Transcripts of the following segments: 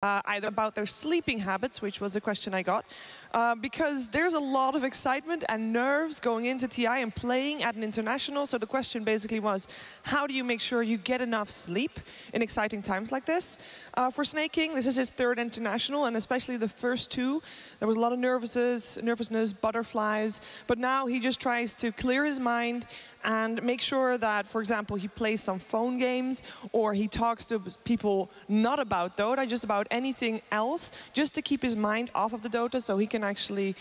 either about their sleeping habits, which was a question I got, because there's a lot of excitement and nerves going into TI and playing at an international. So the question basically was, how do you make sure you get enough sleep in exciting times like this? For Snaking, this is his third international, and especially the first two, there was a lot of nervousness, butterflies, but now he just tries to clear his mind and make sure that, for example, he plays some phone games or he talks to people not about Dota, just about anything else, just to keep his mind off of the Dota so he can actually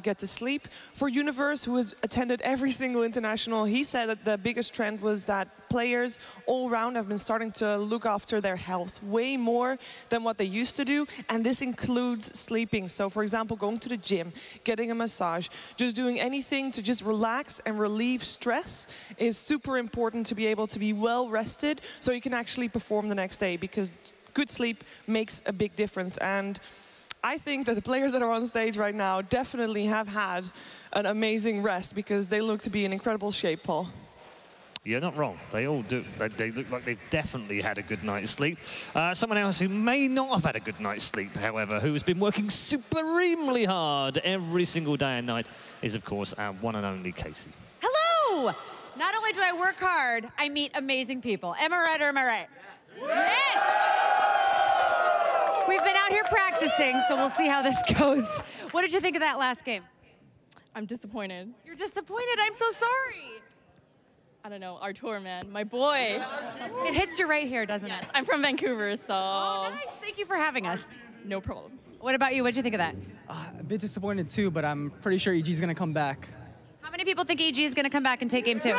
get to sleep. For Universe, who has attended every single international, he said that the biggest trend was that players all around have been starting to look after their health way more than what they used to do, and this includes sleeping. So, for example, going to the gym, getting a massage, just doing anything to just relax and relieve stress is super important to be able to be well rested so you can actually perform the next day, because good sleep makes a big difference. And I think that the players that are on stage right now definitely have had an amazing rest, because they look to be in incredible shape, Paul. You're not wrong. They all do. They look like they've definitely had a good night's sleep. Someone else who may not have had a good night's sleep, however, who has been working supremely hard every single day and night, is, of course, our one and only Casey. Hello! Not only do I work hard, I meet amazing people. Am I right or am I right? Yes! Yes! We've been out here practicing, so we'll see how this goes. What did you think of that last game? I'm disappointed. You're disappointed? I'm so sorry. I don't know, Artur, man, my boy. It hits you right here, doesn't it? I'm from Vancouver, so... Oh, nice. Thank you for having us. No problem. What about you? What did you think of that? A bit disappointed too, but I'm pretty sure EG's gonna come back. How many people think EG is gonna come back and take game 2?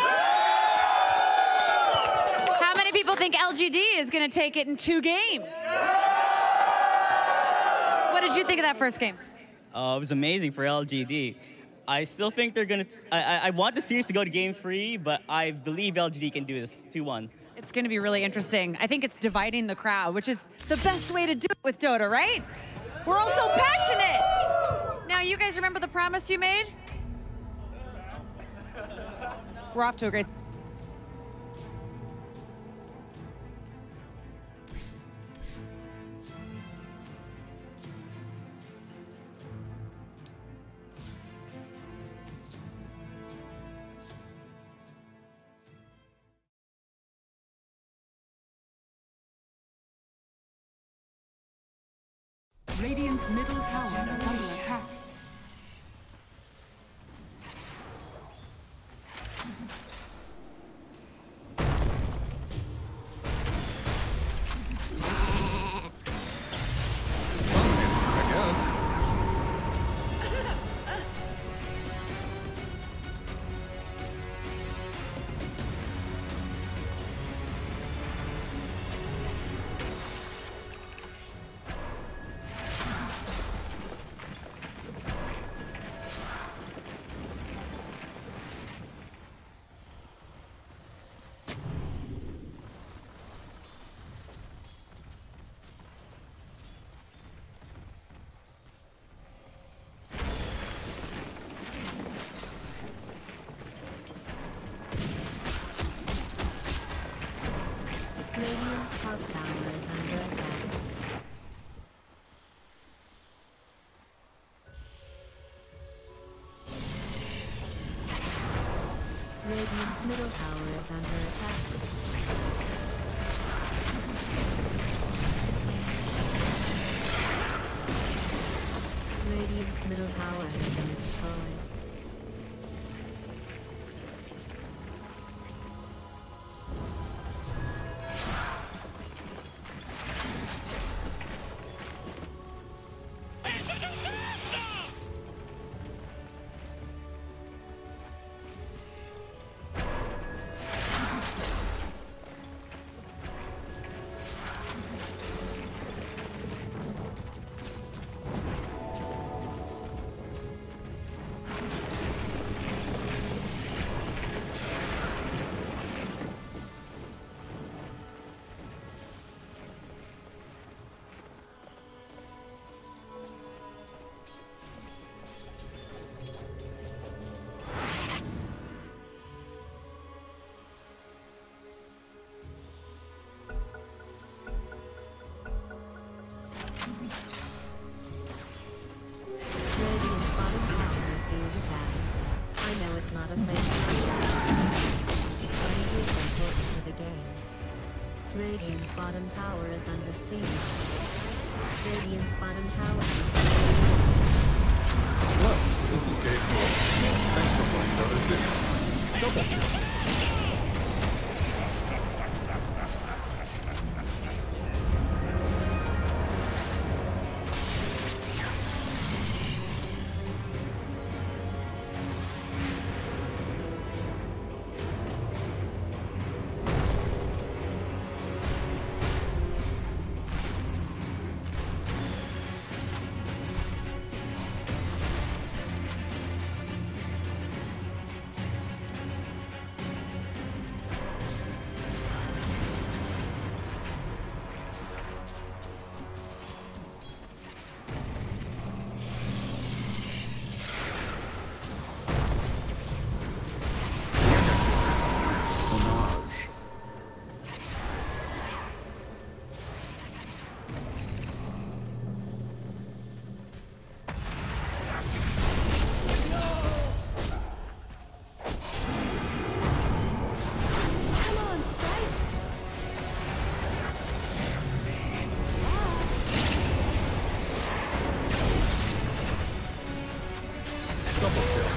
How many people think LGD is gonna take it in 2 games? What did you think of that first game? It was amazing for LGD. I still think they're going to... I want the series to go to game 3, but I believe LGD can do this 2-1. It's going to be really interesting. I think it's dividing the crowd, which is the best way to do it with Dota, right? We're all so passionate. Now, you guys remember the promise you made? We're off to a great... Radiant's middle tower is under attack. Radiant's top tower is under attack. Radiant's middle tower is under attack. Radiant's middle tower has been destroyed. bottom tower is under siege. Radiant's bottom tower. Hello, this is Gabe. Thanks for playing Dota 2. Double kill.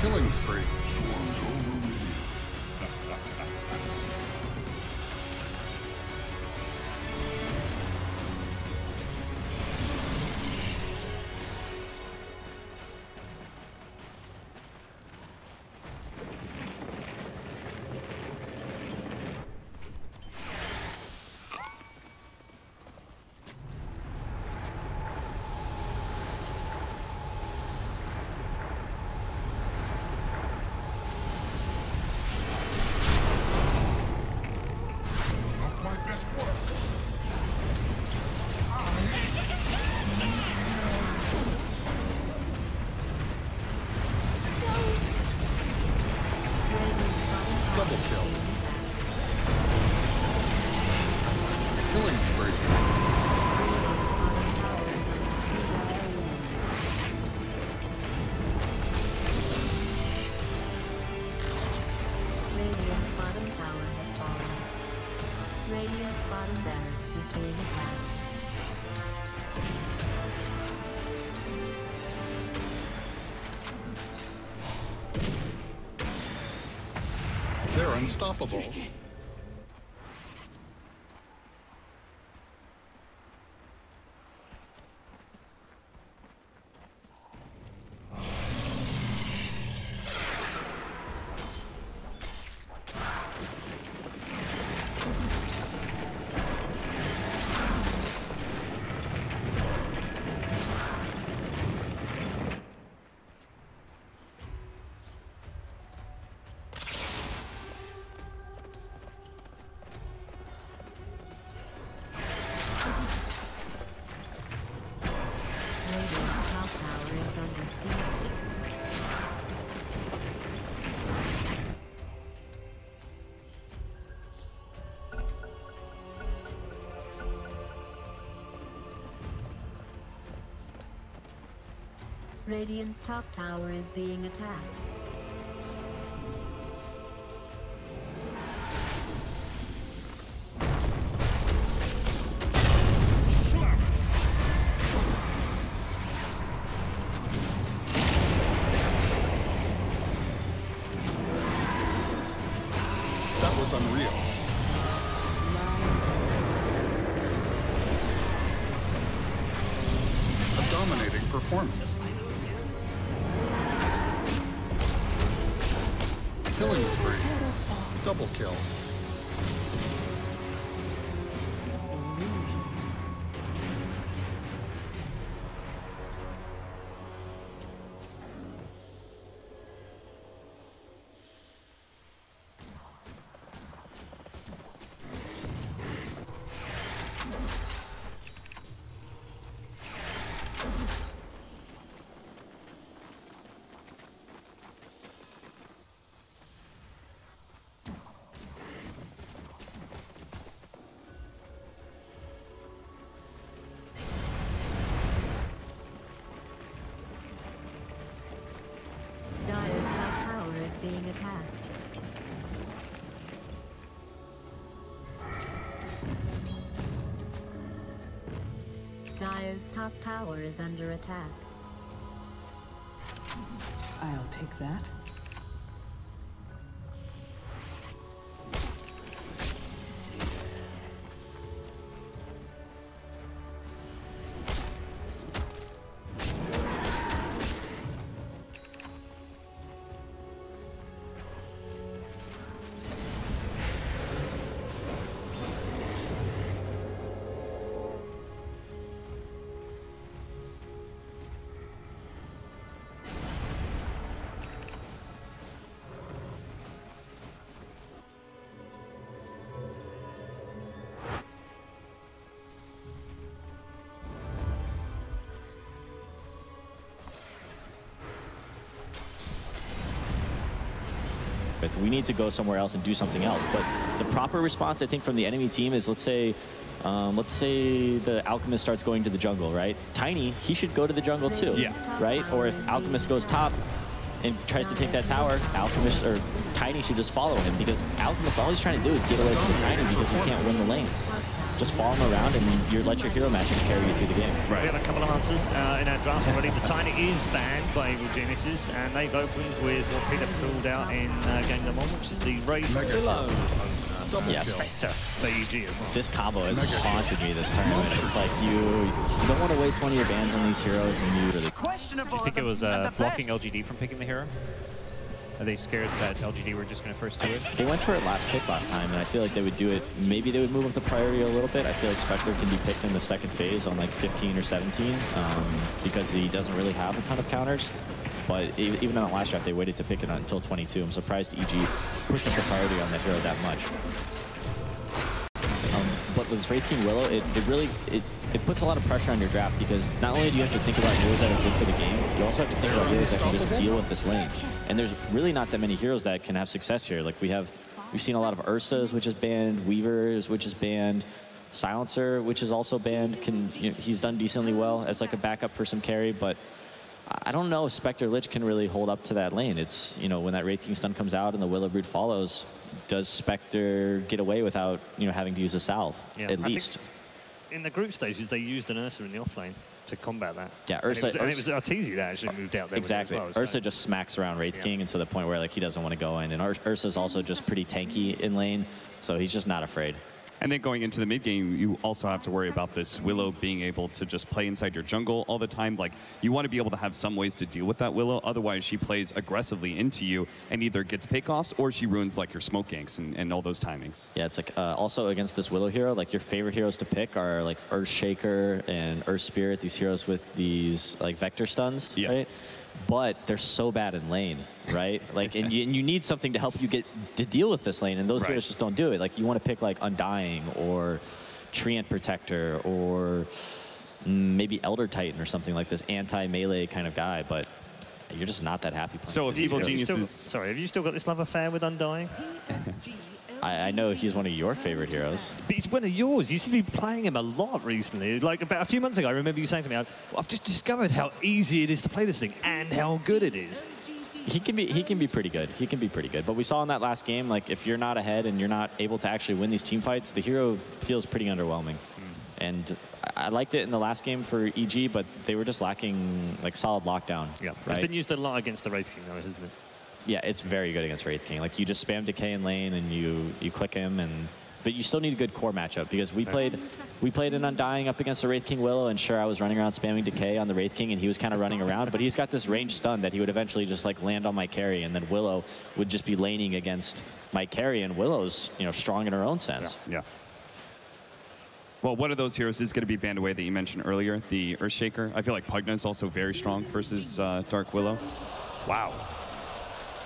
Killing spree. Swarms over me. Double kill. Killing spree. Radiant's bottom tower has fallen. Radiant's bottom barracks is being attacked. They're unstoppable. Radiant's top tower is being attacked. That was unreal. A dominating performance. Killing spree. Double kill. Dire's top tower is being attacked. Dire's top tower is under attack. I'll take that. We need to go somewhere else and do something else. But the proper response, I think, from the enemy team is, let's say the Alchemist starts going to the jungle, right? Tiny, he should go to the jungle too, right? Or if Alchemist goes top and tries to take that tower, Alchemist or Tiny should just follow him, because Alchemist, all he's trying to do is get away from his Tiny because he can't win the lane. Just follow him around and you let your hero matches carry you through the game. Right. We have a couple of answers in our draft already. The Tiny is banned by Evil Geniuses, and they've opened with what Peter pulled out in game number 1, which is the Raised Below. Yes. Spectre BG as well. This combo has haunted me this tournament. It's like you don't want to waste one of your bans on these heroes, and you really... Do you think it was blocking LGD from picking the hero? Are they scared that LGD were just going to first do it? They went for it last pick last time, and I feel like they would do it. Maybe they would move up the priority a little bit. I feel like Spectre can be picked in the second phase on like 15 or 17 because he doesn't really have a ton of counters. But even in the last draft, they waited to pick it until 22. I'm surprised EG pushed up the priority on that hero that much. But with this Wraith King Willow, it really puts a lot of pressure on your draft, because not only do you have to think about heroes that are good for the game, you also have to think about heroes that can just deal with this lane. And there's really not that many heroes that can have success here. Like we've seen a lot of Ursas, which is banned, Weavers, which is banned, Silencer, which is also banned. He's done decently well as like a backup for some carry, but I don't know if Spectre Lich can really hold up to that lane. It's, when that Wraith King stun comes out and the Willow Brood follows, does Spectre get away without, having to use a salve, at least? In the group stages, they used an Ursa in the offlane to combat that. Yeah, Ursa. And it was Arteezy that actually moved out there. Exactly. With it as well, Ursa just smacks around Wraith King, and to the point where like he doesn't want to go in. And Ursa's also just pretty tanky in lane, so he's just not afraid. And then going into the mid game, you also have to worry about this Willow being able to just play inside your jungle all the time. Like, you want to be able to have some ways to deal with that Willow. Otherwise, she plays aggressively into you and either gets pickoffs or she ruins like your smoke ganks and all those timings. Yeah, it's like also against this Willow hero, like your favorite heroes to pick are like Earthshaker and Earth Spirit, these heroes with these like vector stuns, right? But they're so bad in lane, right? Like, and you need something to help you get to deal with this lane, and those heroes just don't do it. Like, you want to pick like Undying or Treant Protector or maybe Elder Titan or something like this anti-melee kind of guy, but you're just not that happy. So if Evil Geniuses... Sorry, have you still got this love affair with Undying? I know he's one of your favorite heroes. But he's one of yours. You seem to be playing him a lot recently. Like about a few months ago, I remember you saying to me, I've just discovered how easy it is to play this thing and how good it is. He can be pretty good. He can be pretty good. But we saw in that last game, like if you're not ahead and you're not able to actually win these team fights, the hero feels pretty underwhelming. And I liked it in the last game for EG, but they were just lacking like solid lockdown. Yeah, right? It's been used a lot against the Wraith King, though, isn't it? Yeah, it's very good against Wraith King. Like you just spam decay in lane and you click him, but you still need a good core matchup because we played an Undying up against the Wraith King Willow, and sure, I was running around spamming decay on the Wraith King, and he was kind of running around, but he's got this ranged stun that he would eventually just like land on my carry, and then Willow would just be laning against my carry, and Willow's strong in her own sense. Yeah. Well, one of those heroes is going to be banned away that you mentioned earlier, the Earthshaker. I feel like Pugna is also very strong versus Dark Willow. Wow.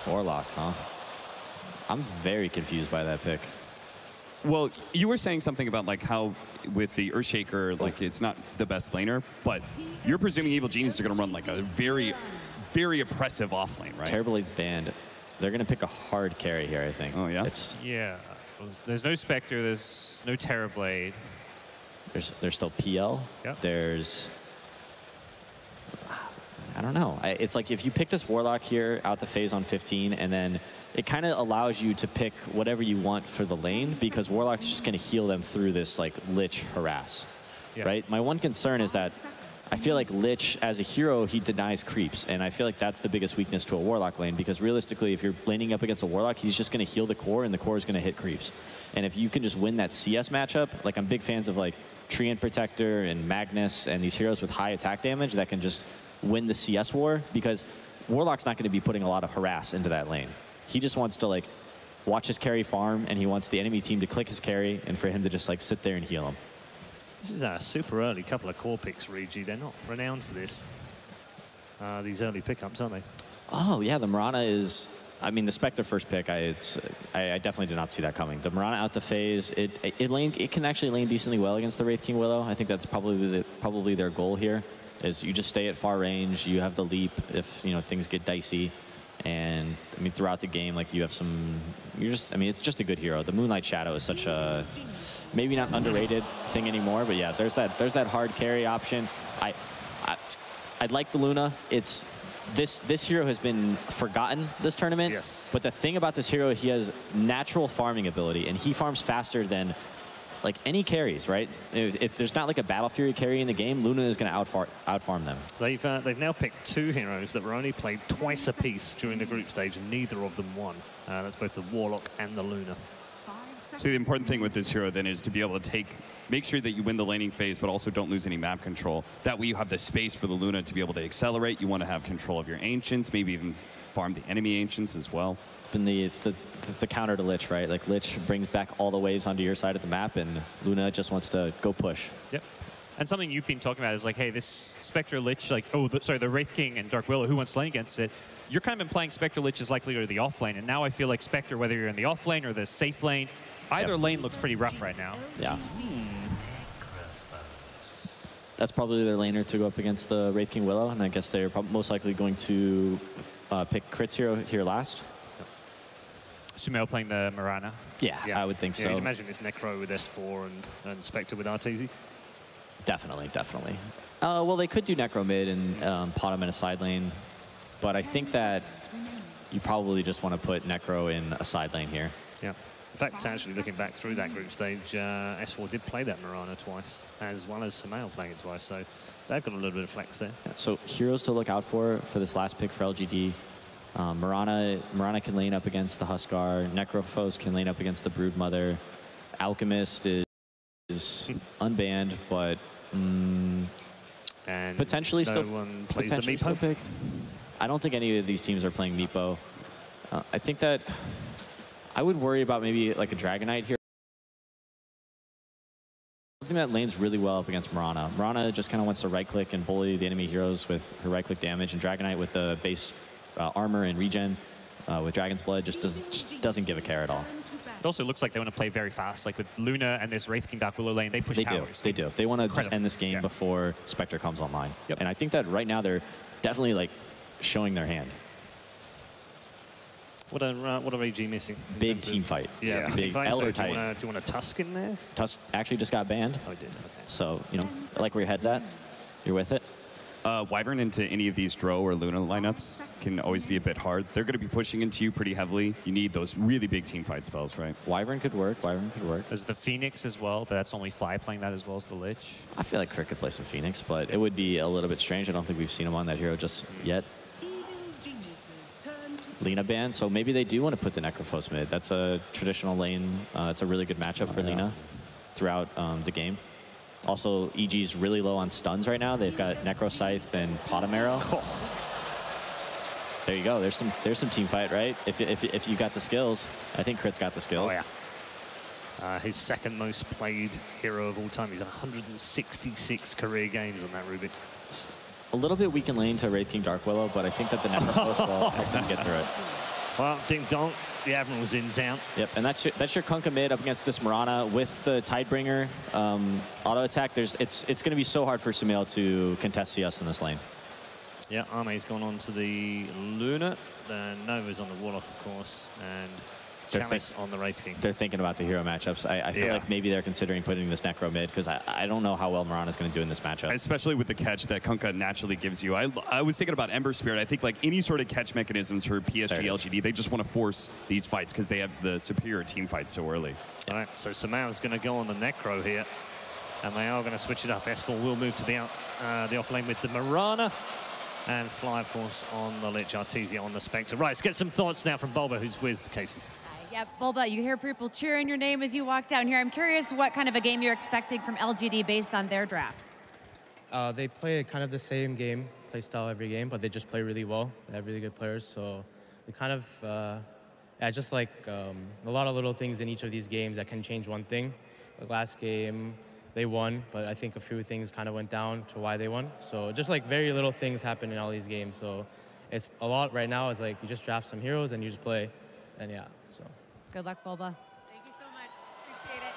Warlock, huh? I'm very confused by that pick. Well, you were saying something about like how with the Earthshaker, like it's not the best laner, but you're presuming Evil Genius are going to run like a very, very oppressive offlane, right? Terrorblade's banned. They're going to pick a hard carry here, I think. Oh, yeah? Yeah. There's no Spectre, there's no Terrorblade. There's still PL. Yep. There's... I don't know. It's like if you pick this Warlock here out the phase on 15, and then it kind of allows you to pick whatever you want for the lane, because Warlock's just going to heal them through this like Lich harass, right? My one concern is that I feel like Lich, as a hero, he denies creeps, and I feel like that's the biggest weakness to a Warlock lane, because realistically, if you're laning up against a Warlock, he's just going to heal the core, and the core is going to hit creeps. And if you can just win that CS matchup, like I'm big fans of like Treant Protector and Magnus and these heroes with high attack damage that can just win the CS war, because Warlock's not going to be putting a lot of harass into that lane. He just wants to like watch his carry farm, and he wants the enemy team to click his carry and for him to just like sit there and heal him. This is a super early couple of core picks, Regi. They're not renowned for this. These early pickups, aren't they? Oh yeah, the Mirana is. I mean, the Spectre first pick, I definitely did not see that coming. The Mirana out the phase, it can actually lane decently well against the Wraith King Willow. I think that's probably their goal here. Is you just stay at far range, you have the leap if things get dicey, and I mean throughout the game, like you have some, it's just a good hero. The Moonlight Shadow is such a maybe not underrated thing anymore, but yeah, there's that hard carry option. I'd like the Luna. This hero has been forgotten this tournament. Yes. But the thing about this hero, he has natural farming ability, and he farms faster than like any carries, right? If there's not like a Battle Fury carry in the game, Luna is going to outfarm them. They've now picked two heroes that were only played twice apiece during the group stage, and neither of them won. That's both the Warlock and the Luna. So the important thing with this hero then is to be able to make sure that you win the laning phase, but also don't lose any map control. That way you have the space for the Luna to be able to accelerate. You want to have control of your Ancients, maybe even farm the enemy Ancients as well. It's been the counter to Lich, right? Like Lich brings back all the waves onto your side of the map, and Luna just wants to go push. Yep. And something you've been talking about is like, hey, this Spectre Lich, like, the Wraith King and Dark Willow, who wants to lane against it? You're kind of been playing Spectre Lich as likely to the off lane, and now I feel like Spectre, whether you're in the off lane or the safe lane, either lane looks pretty rough right now. Yeah. That's probably their laner to go up against the Wraith King Willow, and I guess they're most likely going to pick Crit's hero here last. Sumail playing the Mirana. Yeah, I would think so. You'd imagine it's Necro with S4 and Spectre with Arteezy. Definitely. Well, they could do Necro mid and pot him in a side lane, but I think that you probably just want to put Necro in a side lane here. Yeah. In fact, actually looking back through that group stage, S4 did play that Mirana twice, as well as Sumail playing it twice, so they've got a little bit of flex there. Yeah, so heroes to look out for this last pick for LGD. Mirana can lane up against the Huskar. Necrophos can lane up against the Broodmother. Alchemist is unbanned, but and potentially no still one plays potentially the still Meepo. picked. I don't think any of these teams are playing Meepo. I think that I would worry about maybe like a Dragonite here. Something that lanes really well up against Mirana. Mirana just kind of wants to right-click and bully the enemy heroes with her right-click damage, and Dragonite with the base armor and regen with Dragon's Blood just doesn't give a care at all. It also looks like they want to play very fast. Like with Luna and this Wraith King Dark Willow lane, they push towers. They do. They want to just end this game before Spectre comes online. Yep. And I think that right now they're definitely like showing their hand. What are AG missing? Big team fight. Yeah, big fight. Elder So do tight. you want a Tusk in there? Tusk actually just got banned. Oh, it did. Okay. So, you know, I like where your head's at. You're with it. Wyvern into any of these Dro or Luna lineups can always be a bit hard. They're going to be pushing into you pretty heavily. You need those really big team fight spells, right? Wyvern could work. Wyvern could work. There's the Phoenix as well, but that's only Fly playing that as well as the Lich. I feel like Crick could play some Phoenix, but it would be a little bit strange. I don't think we've seen him on that hero just yet. Lina ban, so maybe they do want to put the Necrophos mid. That's a traditional lane. It's a really good matchup for Lina throughout the game. Also, EG's really low on stuns right now. They've got Necro Scythe and Potom Arrow. There you go. There's some team fight, right? If you got the skills, I think Crit's got the skills. Oh yeah. His second most played hero of all time. He's 166 career games on that Rubik. It's a little bit weak in lane to Wraith King Dark Willow, but I think that the Necrophos will help them get through it. Well, ding dong, the Admiral's in town. Yep, and that's your Kunkka mid up against this Mirana with the Tidebringer auto attack. It's going to be so hard for Sumail to contest CS in this lane. Yeah, Arme's gone on to the Luna, then Nova's on the Warlock, of course, and Chalice on the Wraith King. They're thinking about the hero matchups. I feel like maybe they're considering putting this Necro mid because I don't know how well Mirana's going to do in this matchup. Especially with the catch that Kunkka naturally gives you. I was thinking about Ember Spirit. I think like any sort of catch mechanisms for PSG.LGD, they just want to force these fights because they have the superior team fight so early. All right, so Sumail's going to go on the Necro here, and they are going to switch it up. S4 will move to the off lane with the Mirana. And Fly, of course, on the Lich. Artesia on the Spectre. Right, let's get some thoughts now from Bulba, who's with Casey. Yeah, Bulba, you hear people cheering your name as you walk down here. I'm curious what kind of a game you're expecting from LGD based on their draft. They play kind of the same game, play style every game, but they just play really well. They have really good players, so we kind of, just like a lot of little things in each of these games that can change one thing. The last game, they won, but I think a few things kind of went down to why they won. So just like very little things happen in all these games. So it's a lot right now. It's like you just draft some heroes and you just play, and yeah, so. Good luck, Bulba. Thank you so much. Appreciate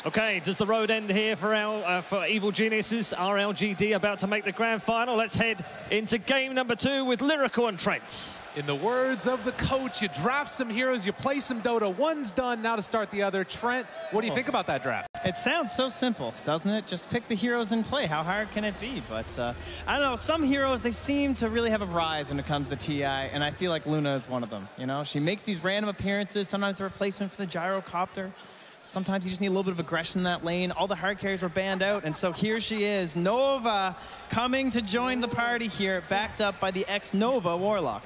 it. Okay, does the road end here for Evil Geniuses? LGD about to make the grand final. Let's head into game number 2 with Lyrical and Trent. In the words of the coach, you draft some heroes, you play some Dota. One's done, now to start the other. Trent, what do you think about that draft? It sounds so simple, doesn't it? Just pick the heroes and play. How hard can it be? But I don't know, some heroes, they seem to really have a rise when it comes to TI, and I feel like Luna is one of them. You know, she makes these random appearances, sometimes the replacement for the gyrocopter. Sometimes you just need a little bit of aggression in that lane. All the hard carries were banned out, and so here she is, Nova, coming to join the party here, backed up by the ex-Nova Warlock.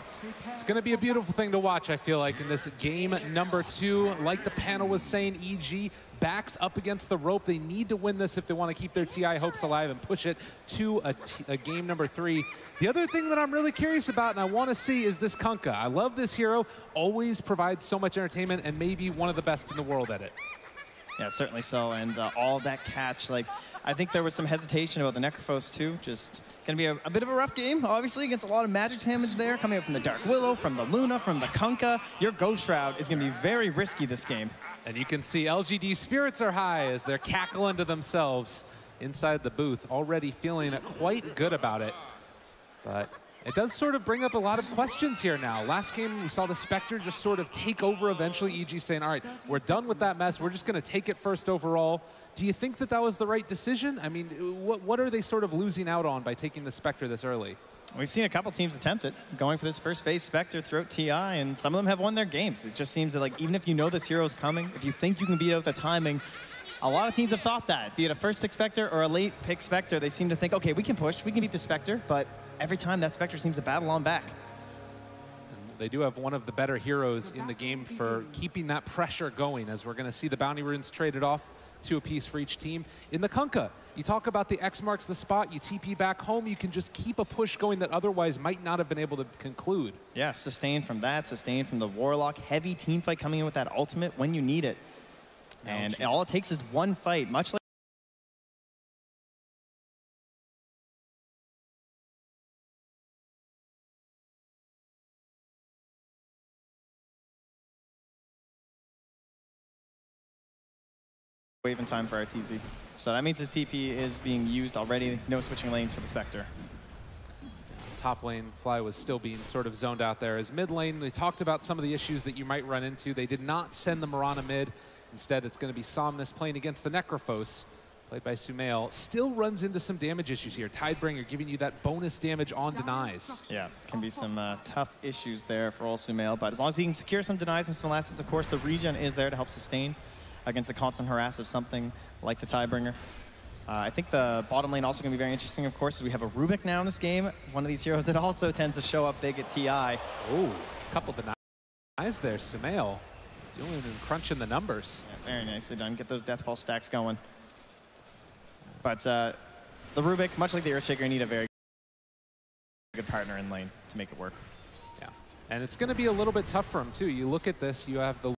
It's going to be a beautiful thing to watch, I feel like, in this game number 2. Like the panel was saying, EG backs up against the rope. They need to win this if they want to keep their TI hopes alive and push it to a game number 3. The other thing that I'm really curious about and I want to see is this Kunkka. I love this hero, always provides so much entertainment and maybe one of the best in the world at it. Yeah, certainly so, and all that catch, like, I think there was some hesitation about the Necrophos too. Just gonna be a bit of a rough game, obviously, against a lot of magic damage there, coming out from the Dark Willow, from the Luna, from the Kunkka. Your Ghost Shroud is gonna be very risky this game. And you can see LGD spirits are high as they're cackling to themselves inside the booth, already feeling quite good about it. But it does sort of bring up a lot of questions here now. Last game, we saw the Spectre just sort of take over eventually. EG saying, all right, we're done with that mess. We're just going to take it first overall. Do you think that that was the right decision? I mean, what are they sort of losing out on by taking the Spectre this early? We've seen a couple teams attempt it, going for this first phase Spectre throughout TI, and some of them have won their games. It just seems that, like, even if you know this hero's coming, if you think you can beat out the timing, a lot of teams have thought that. Be it a first pick Spectre or a late pick Spectre, they seem to think, okay, we can push, we can beat the Spectre, but every time that Spectre seems to battle on back. And they do have one of the better heroes in the game for keeping that pressure going, as we're going to see the bounty runes traded off, 2 apiece for each team. In the Kunkka, you talk about the X marks the spot, you TP back home, you can just keep a push going that otherwise might not have been able to conclude. Yeah, sustain from that, sustain from the Warlock, heavy team fight coming in with that ultimate when you need it. And all it takes is one fight, much like wave in time for RTZ. So that means his TP is being used already. No switching lanes for the Spectre. top lane, Fly was still being sort of zoned out there. As mid lane, they talked about some of the issues that you might run into. They did not send the Mirana mid. Instead, it's going to be Somnus playing against the Necrophos, played by Sumail. Still runs into some damage issues here. Tidebringer giving you that bonus damage on denies. Yeah, can be some tough issues there for old Sumail, but as long as he can secure some denies and some molasses, of course, the regen is there to help sustain against the constant harass of something like the Tidebringer. I think the bottom lane also going to be very interesting, of course, as we have a Rubik now in this game, one of these heroes that also tends to show up big at TI. Oh, a couple denies there, Sumail. Doing and crunching the numbers. Yeah, very nicely done. Get those Death Ball stacks going. But the Rubik, much like the Earthshaker, you need a very good partner in lane to make it work. Yeah, and it's going to be a little bit tough for him, too. You look at this, you have the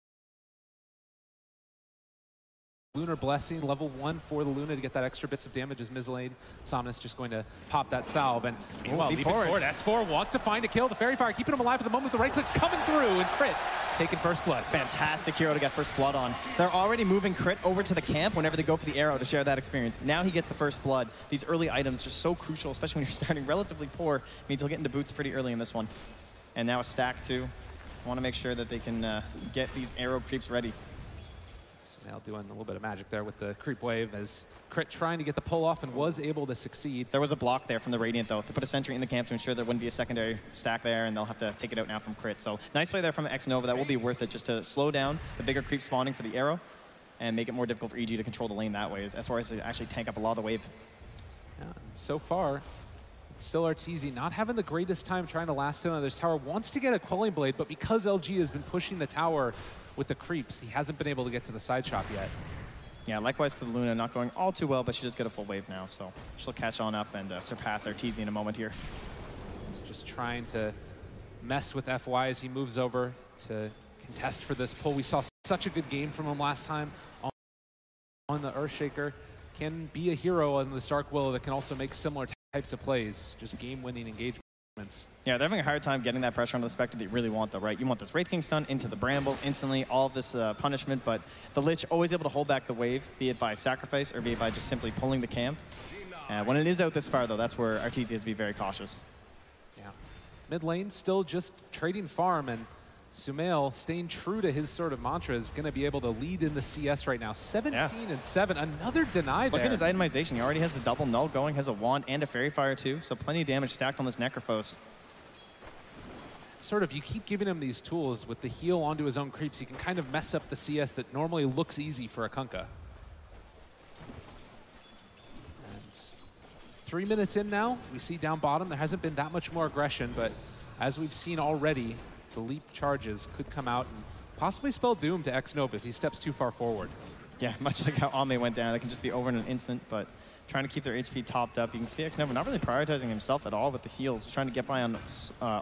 Lunar Blessing, level 1 for the Luna to get that extra bits of damage as Mislane. Somnus just going to pop that salve. And meanwhile, leaping forward, S4 wants to find a kill. The Fairy Fire keeping him alive at the moment. The right click's coming through, and Crit taking first blood. Fantastic hero to get first blood on. They're already moving Crit over to the camp whenever they go for the arrow to share that experience. Now he gets the first blood. These early items just so crucial, especially when you're starting relatively poor. Means he'll get into boots pretty early in this one. And now a stack too. Want to make sure that they can get these arrow creeps ready. Now doing a little bit of magic there with the creep wave as Crit trying to get the pull off and was able to succeed. There was a block there from the Radiant though. They put a sentry in the camp to ensure there wouldn't be a secondary stack there, and they'll have to take it out now from Crit. So nice play there from X-Nova. That will be worth it just to slow down the bigger creep spawning for the arrow and make it more difficult for EG to control the lane that way, as far as to actually tank up a lot of the wave. Yeah, so far, it's still Arteezy not having the greatest time trying to last in on this tower. Wants to get a Quelling Blade, but because LG has been pushing the tower with the creeps, he hasn't been able to get to the side shop yet. Yeah, likewise for the Luna, not going all too well, but she does get a full wave now, so she'll catch on up and surpass Arteezy in a moment here. He's just trying to mess with FY as he moves over to contest for this pull. We saw such a good game from him last time on the Earthshaker. Can be a hero on this Dark Willow that can also make similar types of plays, just game-winning engagements. Yeah, they're having a hard time getting that pressure on the Spectre that you really want, though, right? You want this Wraith King stun into the Bramble instantly, all of this punishment, but the Lich always able to hold back the wave, be it by sacrifice or be it by just simply pulling the camp. When it is out this far, though, that's where Arteezy has to be very cautious. Yeah. Mid lane still just trading farm, and Sumail, staying true to his sort of mantra, is going to be able to lead in the CS right now. 17 and 7, another deny there. Look at his itemization. He already has the double null going, has a wand and a Fairy Fire too, so plenty of damage stacked on this Necrophos. Sort of, you keep giving him these tools with the heal onto his own creeps, he can kind of mess up the CS that normally looks easy for a Kunkka. And 3 minutes in now, we see down bottom, there hasn't been that much more aggression, but as we've seen already, the leap charges could come out and possibly spell doom to X-Nova if he steps too far forward. Yeah, much like how Ame went down, it can just be over in an instant, but trying to keep their HP topped up. You can see X-Nova not really prioritizing himself at all with the heals, trying to get by on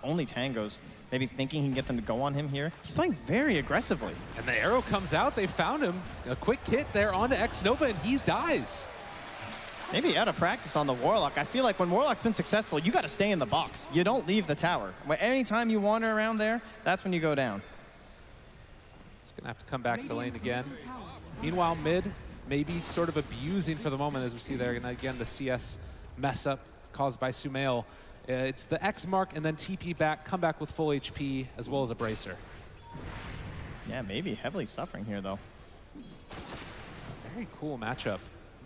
only tangos, maybe thinking he can get them to go on him here. He's playing very aggressively. And the arrow comes out, they found him. A quick hit there onto X-Nova, and he dies. Maybe out of practice on the Warlock. I feel like when Warlock's been successful, you got to stay in the box. You don't leave the tower. Anytime you wander around there, that's when you go down. It's going to have to come back to lane again. Meanwhile, mid, maybe sort of abusing for the moment, as we see there. And again, the CS mess up caused by Sumail. It's the X mark and then TP back, come back with full HP, as well as a bracer. Yeah, maybe heavily suffering here, though. Very cool matchup.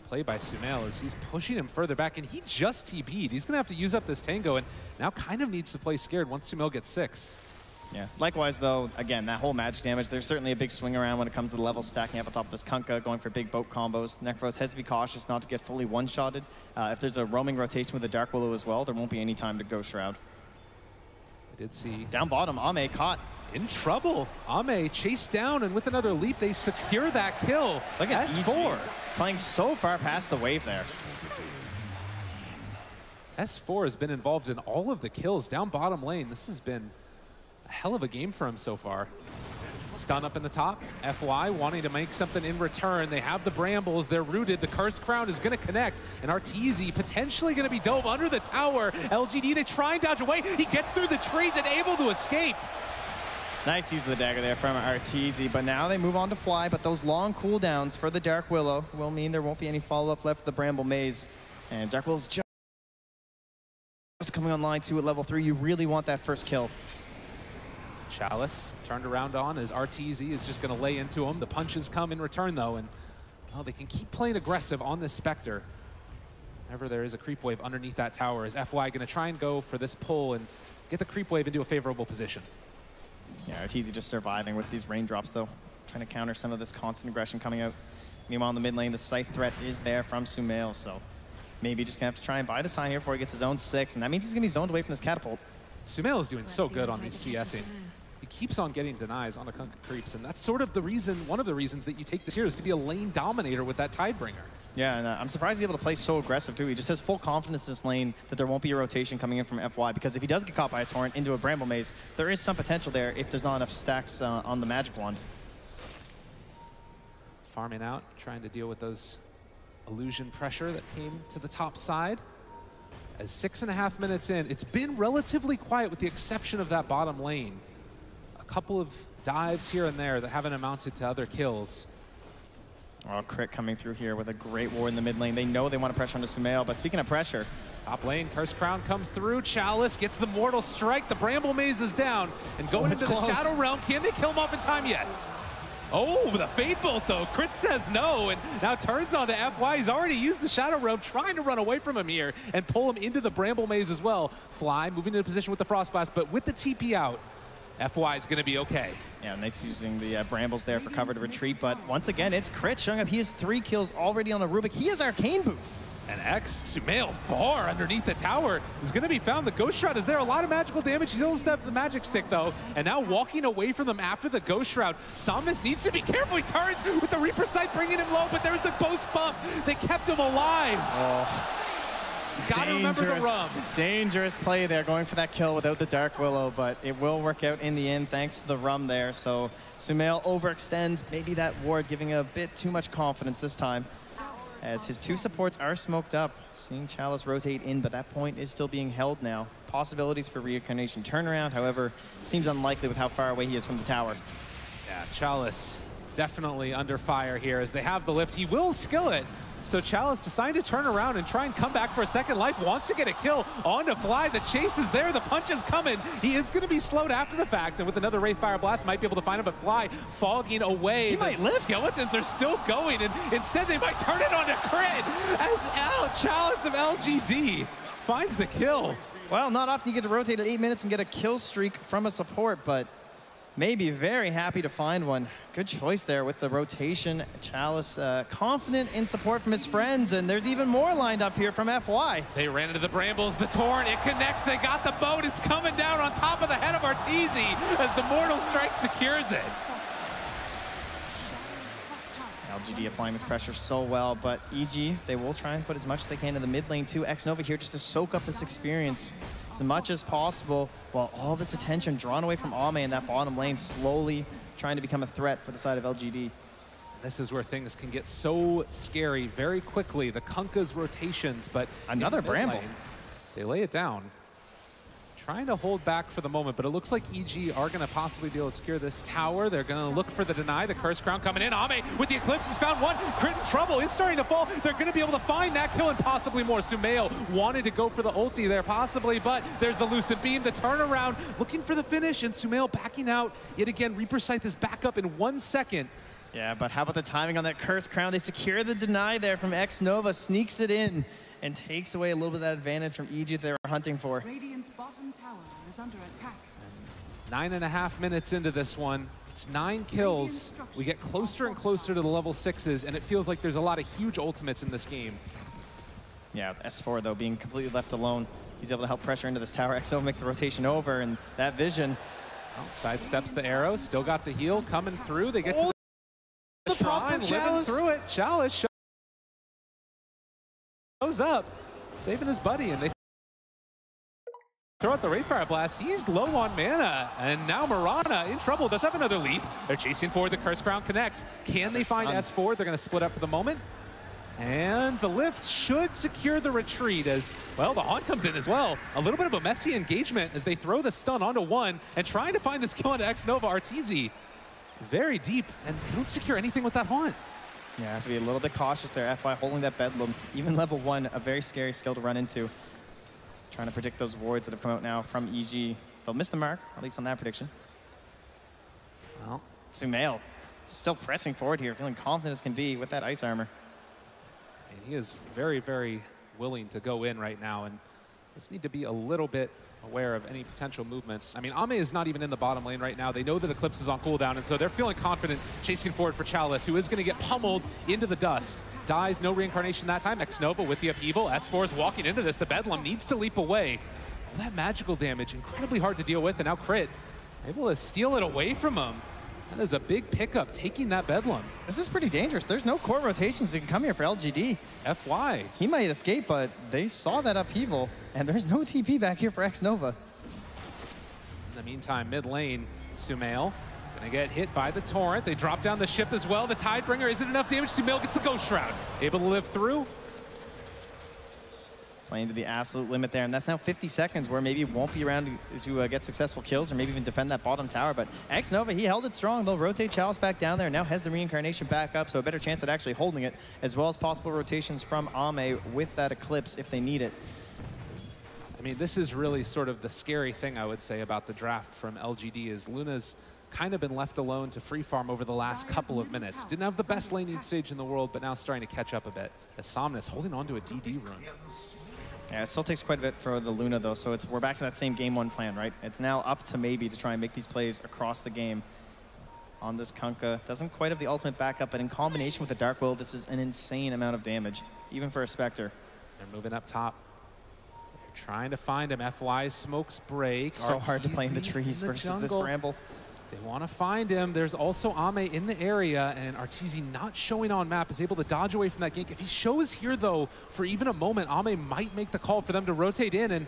Play by Sumail as he's pushing him further back, and he just TP'd. He's going to have to use up this Tango, and now kind of needs to play scared once Sumail gets 6. Yeah. Likewise, though, again, that whole magic damage, there's certainly a big swing around when it comes to the levels stacking up on top of this Kunkka, going for big boat combos. Necrophos has to be cautious not to get fully one-shotted. If there's a roaming rotation with the Dark Willow as well, there won't be any time to go Shroud. I did see... Down bottom, Ame caught. In trouble. Ame chased down, and with another leap, they secure that kill. Look at S4. EG playing so far past the wave there. S4 has been involved in all of the kills down bottom lane. This has been a hell of a game for him so far. Stun up in the top. FY wanting to make something in return. They have the Brambles. They're rooted. The Cursed Crown is going to connect. And Arteezy potentially going to be dove under the tower. LGD, they try and dodge away. He gets through the trees and able to escape. Nice use of the dagger there from Arteezy, but now they move on to Fly, but those long cooldowns for the Dark Willow will mean there won't be any follow-up left for the Bramble Maze. And Dark Willow's just Heroes coming online too at level 3. You really want that first kill. Chalice turned around on as RTZ is just going to lay into him. The punches come in return, though, and well, they can keep playing aggressive on this Spectre. Whenever there is a creep wave underneath that tower, is FY going to try and go for this pull and get the creep wave into a favorable position? Yeah, RTZ just surviving with these raindrops, though. Trying to counter some of this constant aggression coming out. Meanwhile, in the mid lane, the scythe threat is there from Sumail, so maybe just going to have to try and buy the sign here before he gets his own 6, and that means he's going to be zoned away from this catapult. Sumail is doing so good on these CSing. He keeps on getting denies on the Kunkka creeps, and that's sort of the reason, one of the reasons that you take this here is to be a lane dominator with that Tidebringer. Yeah, and I'm surprised he's able to play so aggressive, too. He just has full confidence in this lane that there won't be a rotation coming in from FY, because if he does get caught by a Torrent into a Bramble Maze, there is some potential there if there's not enough stacks on the Magic Wand. Farming out, trying to deal with those illusion pressure that came to the top side. As 6.5 minutes in, it's been relatively quiet with the exception of that bottom lane. A couple of dives here and there that haven't amounted to other kills. Oh, Crit coming through here with a great ward in the mid lane. They know they want to pressure onto Sumail, but speaking of pressure. Top lane, Curse Crown comes through. Chalice gets the Mortal Strike. The Bramble Maze is down. And going into the Shadow Realm, can they kill him off in time? Yes. Oh, the Fade Bolt, though. Crit says no, and now turns on to FY. He's already used the Shadow Realm, trying to run away from him here and pull him into the Bramble Maze as well. Fly moving into position with the Frost Blast, but with the TP out, FY is going to be okay. Yeah, nice using the Brambles there for cover to retreat, but once again, it's Crit showing up. He has 3 kills already on the Rubik. He has Arcane Boots. And X, Sumail far underneath the tower is going to be found. The Ghost Shroud is there. A lot of magical damage. He's still stepped the Magic Stick, though. And now walking away from them after the Ghost Shroud. Somnus needs to be careful. He turns with the Reaper Sight bringing him low, but there's the Ghost Bump. They kept him alive. Oh. Gotta remember the rum. Dangerous play there, going for that kill without the Dark Willow, but it will work out in the end thanks to the rum there. So Sumail overextends, maybe that ward giving a bit too much confidence this time, as his 2 supports are smoked up. Seeing Chalice rotate in, but that point is still being held now. Possibilities for Reincarnation turnaround, however, seems unlikely with how far away he is from the tower. Yeah, Chalice definitely under fire here as they have the lift. He will skill it. So Chalice decided to turn around and try and come back for a second life. Wants to get a kill on to Fly. The chase is there. The punch is coming. He is going to be slowed after the fact. And with another Wraithfire Blast, might be able to find him. But Fly fogging away. He might live. Skeletons are still going. And instead, they might turn it on to Crit as Chalice of LGD finds the kill. Well, not often you get to rotate at 8 minutes and get a kill streak from a support, but maybe very happy to find one. Good choice there with the rotation. Chalice confident in support from his friends, and there's even more lined up here from FY. They ran into the Brambles, the Torrent, it connects, they got the boat, it's coming down on top of the head of Arteezy as the Mortal Strike secures it. LGD applying this pressure so well, but EG, they will try and put as much as they can in the mid lane too. X-Nova here just to soak up this experience as much as possible, while all this attention drawn away from Ame in that bottom lane, slowly trying to become a threat for the side of LGD. This is where things can get so scary very quickly. The Kunkka's rotations, but another Bramble. Lane, they lay it down. Trying to hold back for the moment, but it looks like EG are going to possibly be able to secure this tower. They're going to look for the deny. The Curse Crown coming in. Ame with the Eclipse has found one. Crit in trouble. It's starting to fall. They're going to be able to find that kill and possibly more. Sumail wanted to go for the ulti there possibly, but there's the Lucid Beam, the turnaround, looking for the finish, and Sumail backing out. Yet again, Reaper Scythe is back up in 1 second. Yeah, but how about the timing on that Curse Crown? They secure the deny there from X-Nova, sneaks it in, and takes away a little bit of that advantage from EG that they were hunting for. Radiant's bottom tower is under attack. 9.5 minutes into this one. It's 9 kills. We get closer and closer to the level 6s, and it feels like there's a lot of huge ultimates in this game. Yeah, S4 though, being completely left alone. He's able to help pressure into this tower. XO makes the rotation over, and that vision. Well, sidesteps the arrow, still got the heal coming through. They get to the shrine, living through it. Chalice goes up, saving his buddy, and they throw out the Wraithfire Blast. He's low on mana, and now Mirana in trouble. Does have another leap. They're chasing forward. The Curse Crown connects. Can they find S4? They're going to split up for the moment. And the lift should secure the retreat as, well, the Haunt comes in as well. A little bit of a messy engagement as they throw the stun onto one and trying to find this kill onto X-Nova. Arteezy very deep, and they don't secure anything with that Haunt. Yeah, have to be a little bit cautious there. FY holding that Bedlam. Even level 1, a very scary skill to run into. Trying to predict those wards that have come out now from EG. They'll miss the mark, at least on that prediction. Well, Sumail still pressing forward here, feeling confident as can be with that ice armor. And he is very, very willing to go in right now, and just need to be a little bit aware of any potential movements. I mean, Ame is not even in the bottom lane right now. They know that Eclipse is on cooldown, and so they're feeling confident chasing forward for Chalice, who is going to get pummeled into the dust. Dies, no reincarnation that time. Xnova with the upheaval. S4 is walking into this. The Bedlam needs to leap away. All that magical damage, incredibly hard to deal with, and now Crit able to steal it away from him. That is a big pickup, taking that Bedlam. This is pretty dangerous. There's no core rotations that can come here for LGD. FY. He might escape, but they saw that upheaval, and there's no TP back here for Xnova. In the meantime, mid lane, Sumail gonna get hit by the Torrent. They drop down the ship as well. The Tidebringer isn't enough damage. Sumail gets the Ghost Shroud. Able to live through. Playing to the absolute limit there, and that's now 50 seconds where maybe won't be around to get successful kills or maybe even defend that bottom tower. But Xnova, he held it strong. They'll rotate Chalice back down there. Now has the reincarnation back up, so a better chance at actually holding it, as well as possible rotations from Ame with that Eclipse if they need it. I mean, this is really sort of the scary thing, I would say, about the draft from LGD is Luna's kind of been left alone to free farm over the last couple of minutes. Didn't have the best laning stage in the world, but now starting to catch up a bit. As Somnus holding on to a DD rune. Yeah, it still takes quite a bit for the Luna, though, so we're back to that same game one plan, right? It's now up to maybe to try and make these plays across the game on this Kunkka. Doesn't quite have the ultimate backup, but in combination with the Dark Will, this is an insane amount of damage, even for a Spectre. They're moving up top. They're trying to find him. FY's smokes break. So hard to play in the trees versus this Bramble. They want to find him. There's also Ame in the area, and Arteezy not showing on map is able to dodge away from that gank. If he shows here, though, for even a moment, Ame might make the call for them to rotate in, and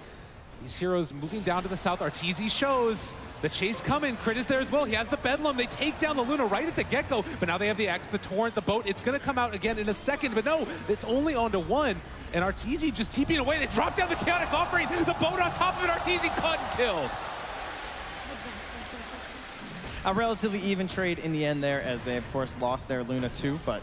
these heroes moving down to the south. Arteezy shows the chase coming. Crit is there as well. He has the Bedlam. They take down the Luna right at the get-go, but now they have the X, the Torrent, the boat. It's going to come out again in a second, but no, it's only onto one, and Arteezy just TPing away. They drop down the Chaotic Offering. The boat on top of it. Arteezy caught and killed. A relatively even trade in the end there, as they, of course, lost their Luna too, but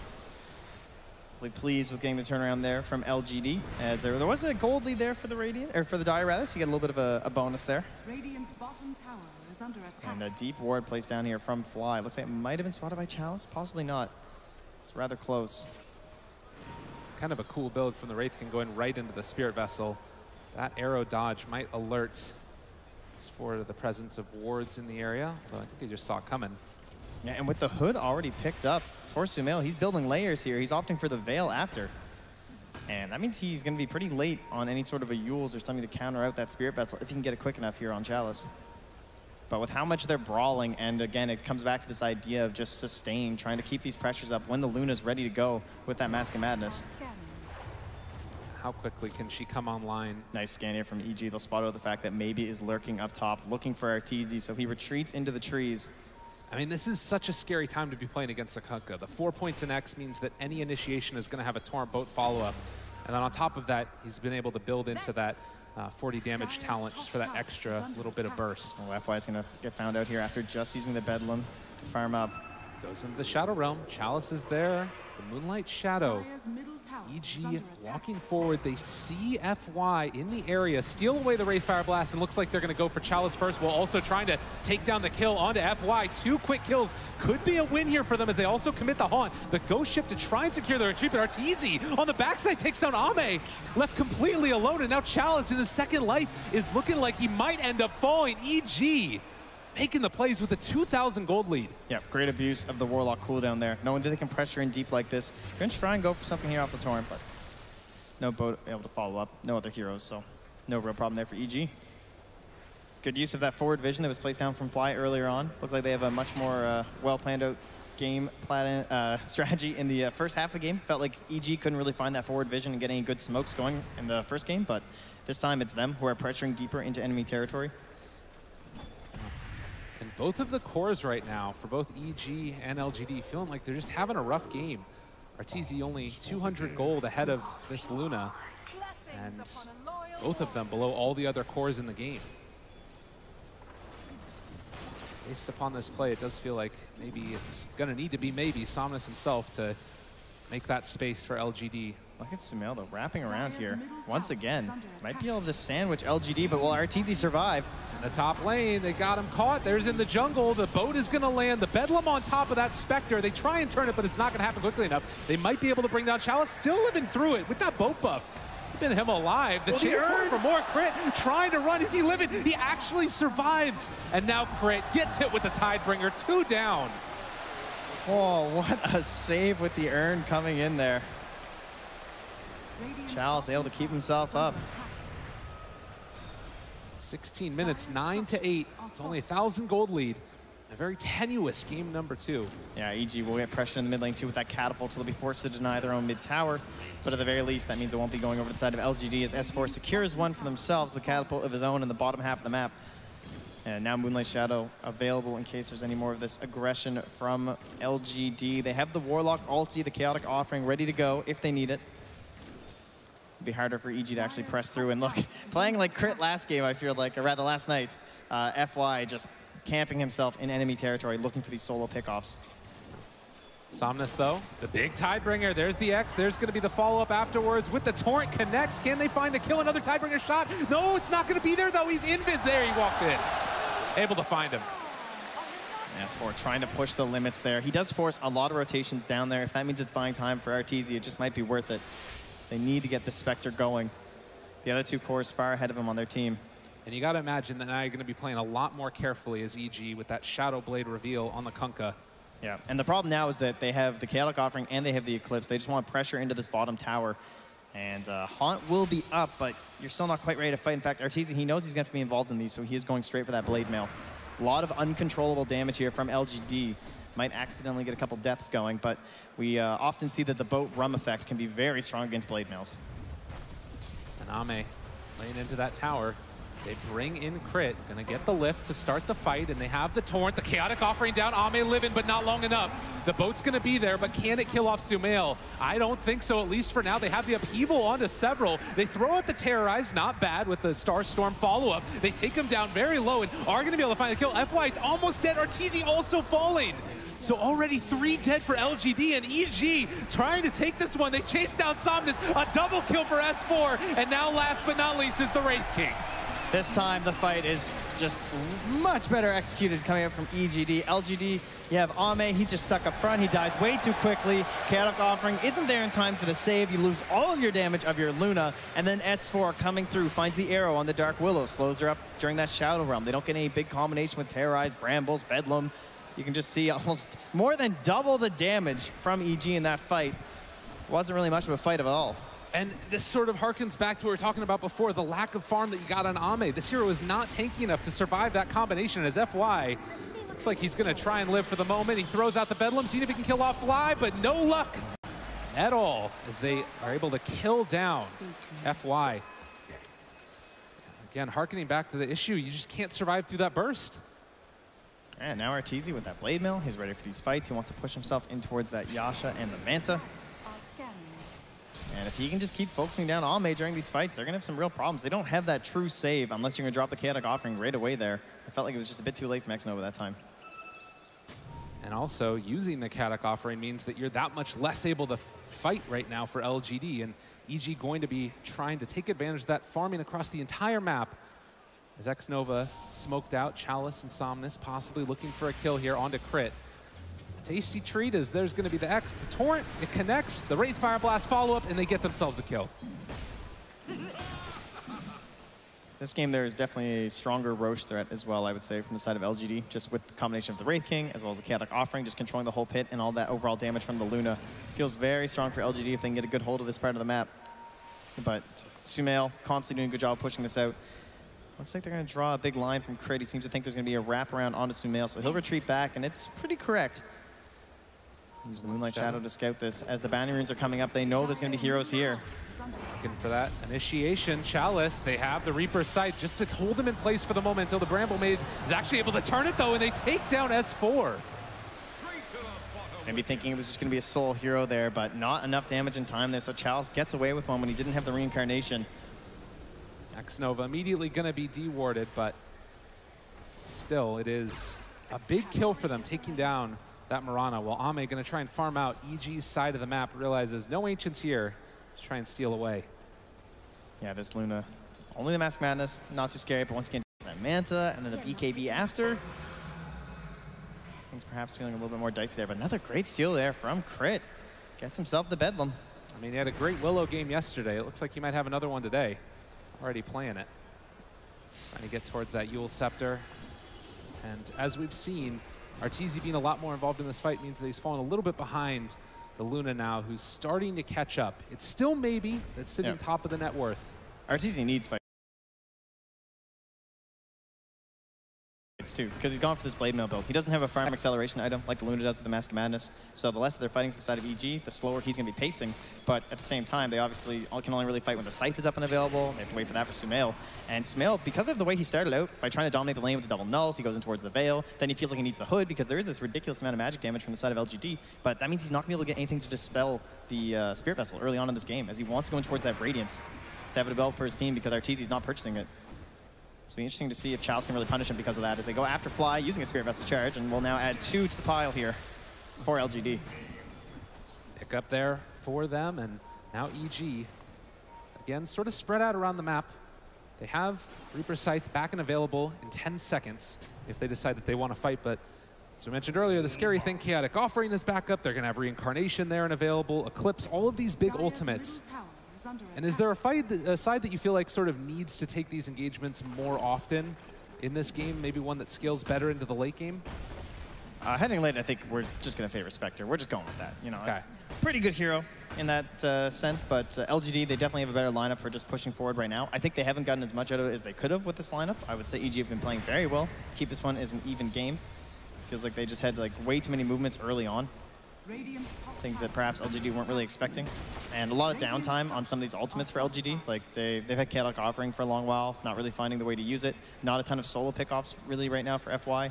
really pleased with getting the turnaround there from LGD, as there was a gold lead there for the Radiant, or for the Dire rather, so you get a little bit of a bonus there. Radiant's bottom tower is under attack. And a deep ward placed down here from Fly. Looks like it might have been spotted by Chalice, possibly not. It's rather close. Kind of a cool build from the Wraithkin going right into the Spirit Vessel. That arrow dodge might alert for the presence of wards in the area, though I think they just saw it coming. Yeah, and with the hood already picked up for Sumail, he's building layers here. He's opting for the Veil after. And that means he's going to be pretty late on any sort of a Yules or something to counter out that Spirit Vessel if he can get it quick enough here on Chalice. But with how much they're brawling, and again, it comes back to this idea of just sustain, trying to keep these pressures up when the Luna's ready to go with that Mask of Madness. How quickly can she come online? Nice scan here from EG. They'll spot out the fact that maybe is lurking up top, looking for Arteezy, so he retreats into the trees. I mean, this is such a scary time to be playing against a Kunkka. The 4 points in X means that any initiation is going to have a Torrent Boat follow-up. And then on top of that, he's been able to build into that 40 damage talent just for that extra little bit of burst. Oh, FY is going to get found out here after just using the Bedlam to farm up. Goes into the Shadow Realm. Chalice is there. The Moonlight Shadow. EG walking forward. They see FY in the area, steal away the Wraithfire Blast, and looks like they're going to go for Chalice first, while also trying to take down the kill onto FY. 2 quick kills could be a win here for them as they also commit the Haunt. The Ghost Ship to try and secure the retreat, but Arteezy on the backside takes down Ame, left completely alone, and now Chalice in his second life is looking like he might end up falling. EG making the plays with a 2,000 gold lead. Yeah, great abuse of the Warlock cooldown there. Knowing that they can pressure in deep like this. You're going to try and go for something here off the Torrent, but no boat able to follow up. No other heroes, so no real problem there for EG. Good use of that forward vision that was placed down from Fly earlier on. Looked like they have a much more well-planned out game plan, strategy in the first half of the game. Felt like EG couldn't really find that forward vision and get any good smokes going in the first game, but this time it's them who are pressuring deeper into enemy territory. And both of the cores right now, for both EG and LGD, feeling like they're just having a rough game. Arteezy only 200 gold ahead of this Luna, and both of them below all the other cores in the game. Based upon this play, it does feel like maybe it's going to need to be maybe Somnus himself to make that space for LGD Look at Sumail, though, wrapping around here. Once again, might be able to sandwich LGD, but will Arteezy survive? In the top lane, they got him caught. There's in the jungle. The boat is going to land. The Bedlam on top of that Spectre. They try and turn it, but it's not going to happen quickly enough. They might be able to bring down Chalice, still living through it with that boat buff. Keeping him alive. The chase for more. Crit trying to run. Is he living? He actually survives. And now Crit gets hit with the Tidebringer. 2 down. Oh, what a save with the Urn coming in there. Chalice able to keep himself up. 16 minutes, 9-8. It's only 1,000 gold lead. A very tenuous game number 2. Yeah, EG will get pressured in the mid lane too with that catapult, so they'll be forced to deny their own mid tower. But at the very least, that means it won't be going over the side of LGD as S4 secures one for themselves, the catapult of his own in the bottom half of the map. And now Moonlight Shadow available in case there's any more of this aggression from LGD. They have the Warlock ulti, the Chaotic Offering ready to go if they need it. It'd be harder for EG to actually press through. And look, playing like Crit last game, I feel like, or rather last night, FY just camping himself in enemy territory, looking for these solo pickoffs. Somnus, though, the big Tidebringer. There's the X. There's going to be the follow-up afterwards with the Torrent connects. Can they find the kill? Another Tidebringer shot? No, it's not going to be there, though. He's invis. There, he walked in. Able to find him. S4 trying to push the limits there. He does force a lot of rotations down there. If that means it's buying time for Arteezy, it just might be worth it. They need to get the Spectre going. The other 2 cores far ahead of him on their team. And you got to imagine that now you're going to be playing a lot more carefully as EG with that Shadow Blade reveal on the Kunkka. Yeah, and the problem now is that they have the Chaotic Offering and they have the Eclipse. They just want pressure into this bottom tower. And Haunt will be up, but you're still not quite ready to fight. In fact, Arteezy, he knows he's going to be involved in these, so he is going straight for that Blade Mail. A lot of uncontrollable damage here from LGD. Might accidentally get a couple deaths going, but we often see that the boat rum effect can be very strong against Blade Mails. And Ame laying into that tower. They bring in Crit, gonna get the lift to start the fight, and they have the Torrent, the Chaotic Offering down, Ame living, but not long enough. The boat's gonna be there, but can it kill off Sumail? I don't think so, at least for now. They have the upheaval onto several. They throw out the Terrorize, not bad with the Starstorm follow-up. They take him down very low and are gonna be able to find the kill. FY almost dead, Arteezy also falling. So already 3 dead for LGD, and EG trying to take this one. They chase down Somnus, a double kill for S4, and now last but not least is the Wraith King. This time the fight is just much better executed coming up from EGD. LGD, you have Ame, he's just stuck up front. He dies way too quickly. Chaotic Offering isn't there in time for the save. You lose all of your damage of your Luna. And then S4 coming through, finds the arrow on the Dark Willow, slows her up during that Shadow Realm. They don't get any big combination with Terrorize, Brambles, Bedlam. You can just see almost more than double the damage from EG in that fight. Wasn't really much of a fight at all. And this sort of harkens back to what we were talking about before, the lack of farm that you got on Ame. This hero is not tanky enough to survive that combination as FY. Looks like he's gonna try and live for the moment. He throws out the Bedlam, seeing if he can kill off Fly, but no luck at all as they are able to kill down FY. Again, harkening back to the issue, you just can't survive through that burst. And now Arteezy with that Blade Mail. He's ready for these fights. He wants to push himself in towards that Yasha and the Manta. And if he can just keep focusing down Ame during these fights, they're going to have some real problems. They don't have that true save unless you're going to drop the Chaotic Offering right away there. I felt like it was just a bit too late from Xnova that time. And also, using the Chaotic Offering means that you're that much less able to fight right now for LGD. And EG going to be trying to take advantage of that, farming across the entire map. As Xnova smoked out Chalice and Somnus, possibly looking for a kill here onto Crit. Tasty treat as there's going to be the X, the Torrent, it connects, the Wraith Fire Blast follow-up, and they get themselves a kill. This game there is definitely a stronger Roche threat as well, I would say, from the side of LGD, just with the combination of the Wraith King as well as the Chaotic Offering, just controlling the whole pit and all that overall damage from the Luna. Feels very strong for LGD if they can get a good hold of this part of the map. But Sumail constantly doing a good job pushing this out. Looks like they're going to draw a big line from Crit. He seems to think there's going to be a wraparound onto Sumail, so he'll retreat back, and it's pretty correct. Use the Moonlight Shadow to scout this. As the bounty runes are coming up, they know there's going to be heroes here. Looking for that initiation. Chalice, they have the Reaper's Sight just to hold them in place for the moment until the Bramble Maze is actually able to turn it, though, and they take down S4. Maybe thinking it was just going to be a sole hero there, but not enough damage in time there, so Chalice gets away with one when he didn't have the Reincarnation. Xnova immediately going to be dewarded, but still, it is a big kill for them, taking down that Mirana, while Ame going to try and farm out EG's side of the map, realizes no Ancients here. Just try and steal away. Yeah, this Luna, only the Mask Madness, not too scary, but once again, that Manta and then a BKB after. Things perhaps feeling a little bit more dicey there, but another great steal there from Crit. Gets himself the Bedlam. I mean, he had a great Willow game yesterday. It looks like he might have another one today. Already playing it. Trying to get towards that Yule Scepter. And as we've seen, Arteezy being a lot more involved in this fight means that he's fallen a little bit behind the Luna now, who's starting to catch up. It's still maybe that's sitting top of the net worth. Arteezy needs fights too, because he's gone for this Blade Mail build. He doesn't have a farm acceleration item like the Luna does with the Mask of Madness. So the less they're fighting for the side of EG, the slower he's going to be pacing. But at the same time, they obviously can only really fight when the Scythe is up and available. They have to wait for that for Sumail. And Sumail, because of the way he started out, by trying to dominate the lane with the double nulls, he goes in towards the Veil. Then he feels like he needs the Hood because there is this ridiculous amount of magic damage from the side of LGD. But that means he's not going to be able to get anything to dispel the Spirit Vessel early on in this game, as he wants to go in towards that Radiance to have it available for his team because Arteezy's not purchasing it. So it'll be interesting to see if Chalice can really punish him because of that as they go after Fly using a Spirit Vessel charge, and we'll now add 2 to the pile here for LGD. Pick up there for them, and now EG, again, sort of spread out around the map. They have Reaper Scythe back and available in 10 seconds if they decide that they want to fight, but as we mentioned earlier, the scary thing, Chaotic Offering is back up. They're going to have Reincarnation there and available, Eclipse, all of these big ultimates. And is there a side that you feel like sort of needs to take these engagements more often in this game? Maybe one that scales better into the late game? Heading late, I think we're just going to favor Spectre. We're just going with that. You know, okay. It's a pretty good hero in that sense, but LGD, they definitely have a better lineup for just pushing forward right now. I think they haven't gotten as much out of it as they could have with this lineup. I would say EG have been playing very well. Keep this one as an even game. Feels like they just had like way too many movements early on. Things that perhaps LGD weren't really expecting. And a lot of downtime on some of these ultimates for LGD. Like they've had Chaotic Offering for a long while, not really finding the way to use it. Not a ton of solo pickoffs really right now for FY.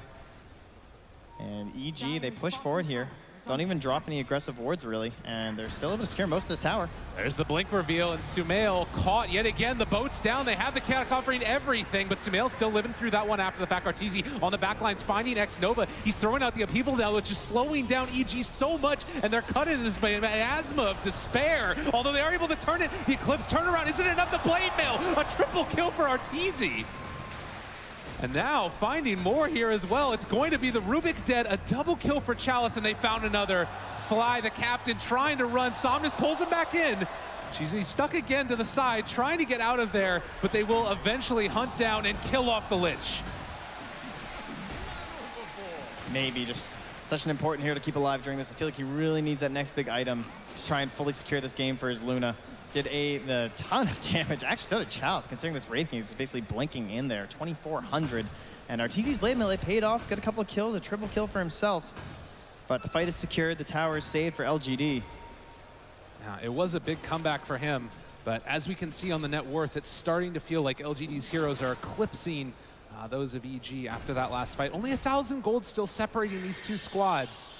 And EG, they push forward here. Don't even drop any aggressive wards, really, and they're still able to secure most of this tower. There's the blink reveal, and Sumail caught yet again. The boat's down. They have the Chaotic Offering everything, but Sumail's still living through that one after the fact. Arteezy on the back lines finding X-Nova. He's throwing out the upheaval now, which is slowing down EG so much, and they're cut into this asthma of despair. Although they are able to turn it, the Eclipse turnaround isn't enough. The Blade Mail, a triple kill for Arteezy. And now finding more here as well. It's going to be the Rubik dead, a double kill for Chalice, and they found another. Fly, the captain, trying to run. Somnus pulls him back in. He's stuck again to the side, trying to get out of there, but they will eventually hunt down and kill off the Lich. Maybe just such an important hero to keep alive during this. I feel like he really needs that next big item to try and fully secure this game for his Luna. Did a ton of damage. Actually, so did Chalice, considering this Wraith King is just basically blinking in there. 2,400. And Arteezy's Blade Mail, it paid off. Got a couple of kills, a triple kill for himself. But the fight is secured. The tower is saved for LGD. Now, it was a big comeback for him, but as we can see on the net worth, it's starting to feel like LGD's heroes are eclipsing those of EG after that last fight. Only 1,000 gold still separating these two squads.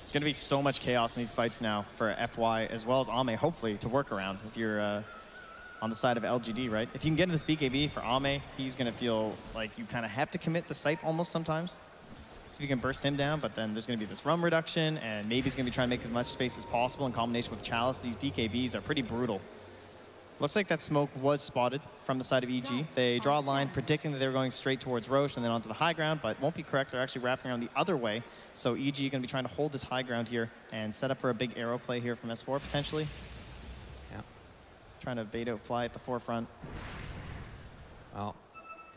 It's going to be so much chaos in these fights now for FY as well as Ame, hopefully, to work around if you're on the side of LGD, right? If you can get into this BKB for Ame, he's going to feel like you kind of have to commit the Scythe almost sometimes. See if you can burst him down, but then there's going to be this roam reduction, and maybe he's going to be trying to make as much space as possible in combination with Chalice. These BKBs are pretty brutal. Looks like that smoke was spotted from the side of EG. They draw a line predicting that they were going straight towards Roche and then onto the high ground, but won't be correct. They're actually wrapping around the other way. So EG going to be trying to hold this high ground here and set up for a big arrow play here from S4 potentially. Yeah. Trying to bait out Fly at the forefront. Well,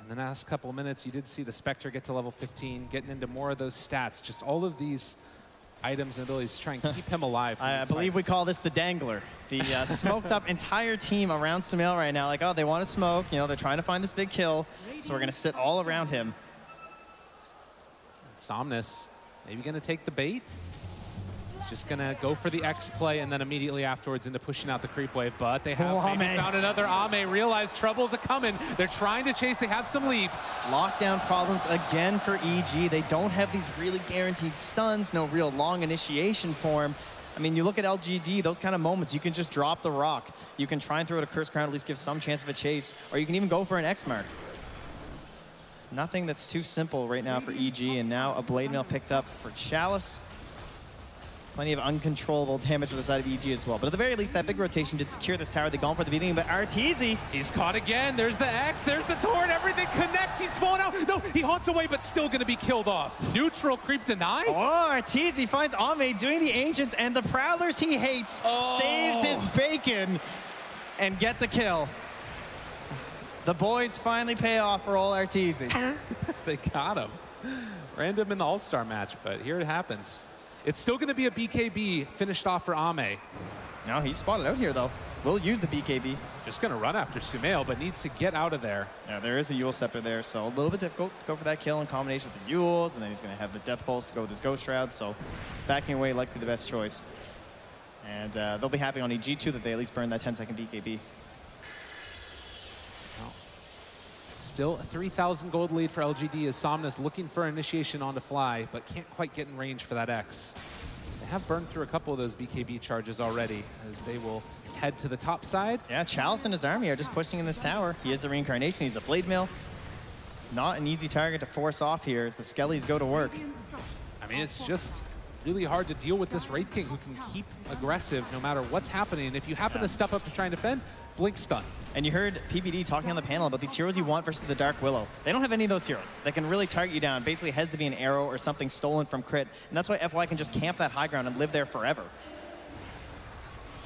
in the last couple of minutes, you did see the Spectre get to level 15, getting into more of those stats. Just all of these items and abilities to try and keep him alive. I believe we call this the Dangler. The smoked up entire team around Sumail right now. Like, oh, they wanted smoke. You know, they're trying to find this big kill. So we're going to sit all around him. Somnus, maybe going to take the bait. He's just going to go for the X play and then immediately afterwards into pushing out the creep wave. But they have maybe found another Ame. Realize trouble's a-coming. They're trying to chase. They have some leaps. Lockdown problems again for EG. They don't have these really guaranteed stuns. No real long initiation for him. I mean, you look at LGD, those kind of moments, you can just drop the rock. You can try and throw it a Curse Crown, at least give some chance of a chase. Or you can even go for an X-Mark. Nothing that's too simple right now for EG. And now a Blade Mail picked up for Chalice. Plenty of uncontrollable damage on the side of EG as well. But at the very least, that big rotation did secure this tower. They've gone for the beginning, but Arteezy. He's caught again. There's the X. There's the Torrent. Everything connects. He's falling out. No, he haunts away, but still going to be killed off. Neutral creep deny. Oh, Arteezy finds Ame doing the Ancients, and the Prowlers he hates saves his bacon and get the kill. The boys finally pay off for old Arteezy. They got him. Random in the All-Star match, but here it happens. It's still going to be a BKB finished off for Ame. Now he's spotted out here, though. Will use the BKB. Just going to run after Sumail, but needs to get out of there. Yeah, there is a Yule Scepter there, so a little bit difficult to go for that kill in combination with the Yules, and then he's going to have the Death Pulse to go with his Ghost Shroud, so backing away likely the best choice. And they'll be happy on EG2 that they at least burned that 10-second BKB. Still a 3,000 gold lead for LGD as Somnus looking for initiation on the fly, but can't quite get in range for that X. They have burned through a couple of those BKB charges already as they will head to the top side. Yeah, Chalice and his army are just pushing in this tower. He is a reincarnation. He's a Blade Mill. Not an easy target to force off here as the Skellies go to work. I mean, it's just really hard to deal with this Wraith King who can keep aggressive no matter what's happening. And if you happen to step up to try and defend, blink stun. And you heard PBD talking on the panel about these heroes you want versus the Dark Willow. They don't have any of those heroes that can really target you down. Basically, it has to be an arrow or something stolen from Crit. And that's why FY can just camp that high ground and live there forever.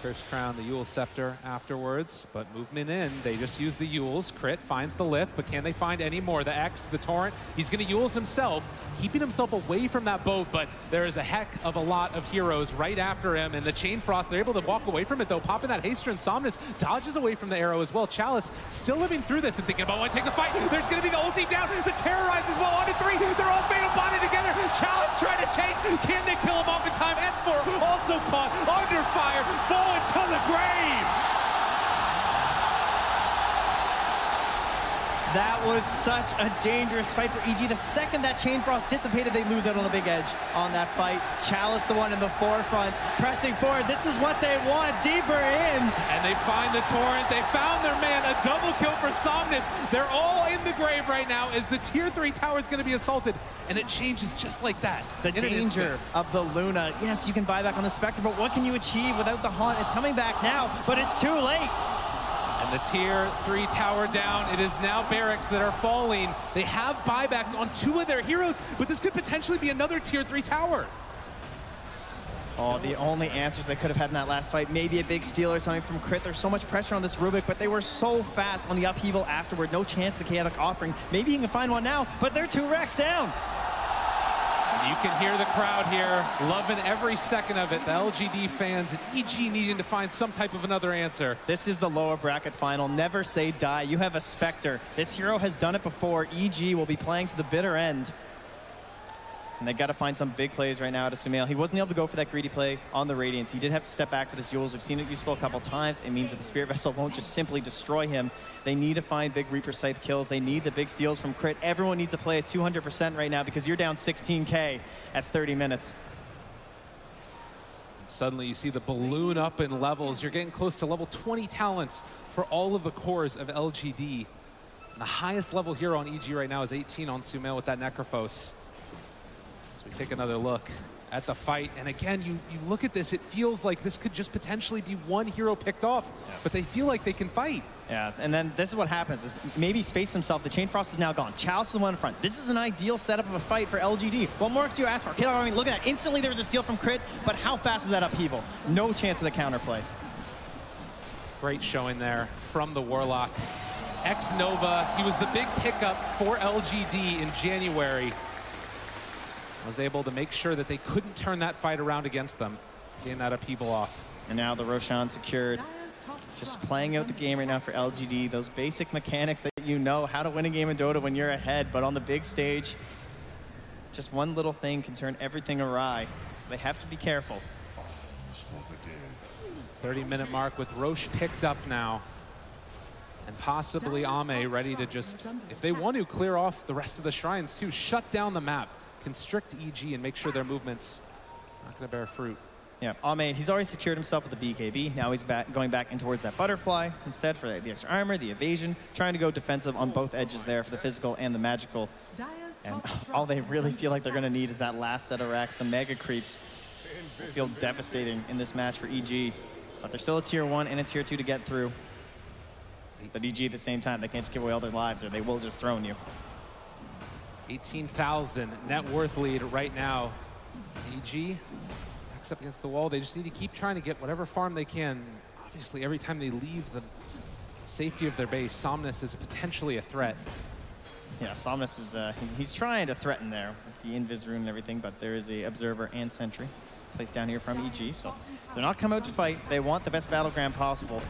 Curse Crown, the Yule Scepter afterwards, but movement in. They just use the Yules. Crit finds the lift, but can they find any more? The X, the Torrent, he's going to Yules himself, keeping himself away from that boat, but there is a heck of a lot of heroes right after him, and the Chain Frost, they're able to walk away from it, though, popping that Haster, and Somnus dodges away from the arrow as well. Chalice still living through this and thinking about, take the fight. There's going to be the ulti down. The Terrorize as well, on to 3. They're all fatal bonded together. Chalice trying to chase. Can they kill him off in time? S4 also caught under fire, falling to the grave. That was such a dangerous fight for EG. The second that Chain Frost dissipated, they lose out on the big edge on that fight. Chalice, the one in the forefront, pressing forward. This is what they want, deeper in. And they find the Torrent. They found their man. A double kill for Somnus. They're all in the grave right now as the tier 3 tower is going to be assaulted. And it changes just like that. The danger of the Luna. Yes, you can buy back on the Spectre, but what can you achieve without the Haunt? It's coming back now, but it's too late. And the tier 3 tower down. It is now barracks that are falling. They have buybacks on 2 of their heroes, but this could potentially be another tier 3 tower. Oh, the only answers they could have had in that last fight, maybe a big steal or something from Crit. There's so much pressure on this Rubik, but they were so fast on the upheaval afterward. No chance the Chaotic offering. Maybe he can find one now, but they're 2 racks down. You can hear the crowd here loving every second of it. The LGD fans and EG needing to find some type of another answer. This is the lower bracket final. Never say die. You have a Spectre. This hero has done it before. EG will be playing to the bitter end. And they got to find some big plays right now out of Sumail. He wasn't able to go for that greedy play on the Radiance. He did have to step back for this Yules. We've seen it useful a couple times. It means that the Spirit Vessel won't just simply destroy him. They need to find big Reaper Scythe kills. They need the big steals from Crit. Everyone needs to play at 200% right now because you're down 16K at 30 minutes. And suddenly you see the balloon up in levels. You're getting close to level 20 talents for all of the cores of LGD. And the highest level hero on EG right now is 18 on Sumail with that Necrophos. So we take another look at the fight. And again, you look at this, it feels like this could just potentially be one hero picked off, but they feel like they can fight. Yeah, and then this is what happens, is maybe Space himself, the Chain Frost is now gone. Chalice is the one in front. This is an ideal setup of a fight for LGD. What more could you ask for? I mean, look at that. Instantly there was a steal from Crit, but how fast was that upheaval? No chance of the counterplay. Great showing there from the Warlock. X-Nova, he was the big pickup for LGD in January. Was able to make sure that they couldn't turn that fight around against them, getting that upheaval off. And now the Roshan secured. Just playing out the game right now for LGD. Those basic mechanics that you know, how to win a game of Dota when you're ahead, but on the big stage, just one little thing can turn everything awry. So they have to be careful. 30-minute mark with Roche picked up now. And possibly Ame ready to just, if they want to, clear off the rest of the shrines too. Shut down the map. Constrict EG and make sure their movement's not going to bear fruit. Yeah, Ame, he's already secured himself with the BKB. Now he's going back in towards that butterfly instead for the extra armor, the evasion, trying to go defensive on both edges there for the physical and the magical. And all they really feel like they're going to need is that last set of racks, the mega creeps. will feel devastating in this match for EG. But they're still a tier 1 and a tier 2 to get through. But EG at the same time, they can't just give away all their lives or they will just throw you. 18,000 net worth lead right now. EG backs up against the wall. They just need to keep trying to get whatever farm they can. Obviously, every time they leave the safety of their base, Somnus is potentially a threat. Yeah, Somnus is, he's trying to threaten there with the Invis rune and everything, but there is a Observer and Sentry placed down here from EG, so they're not coming out to fight. They want the best battleground possible.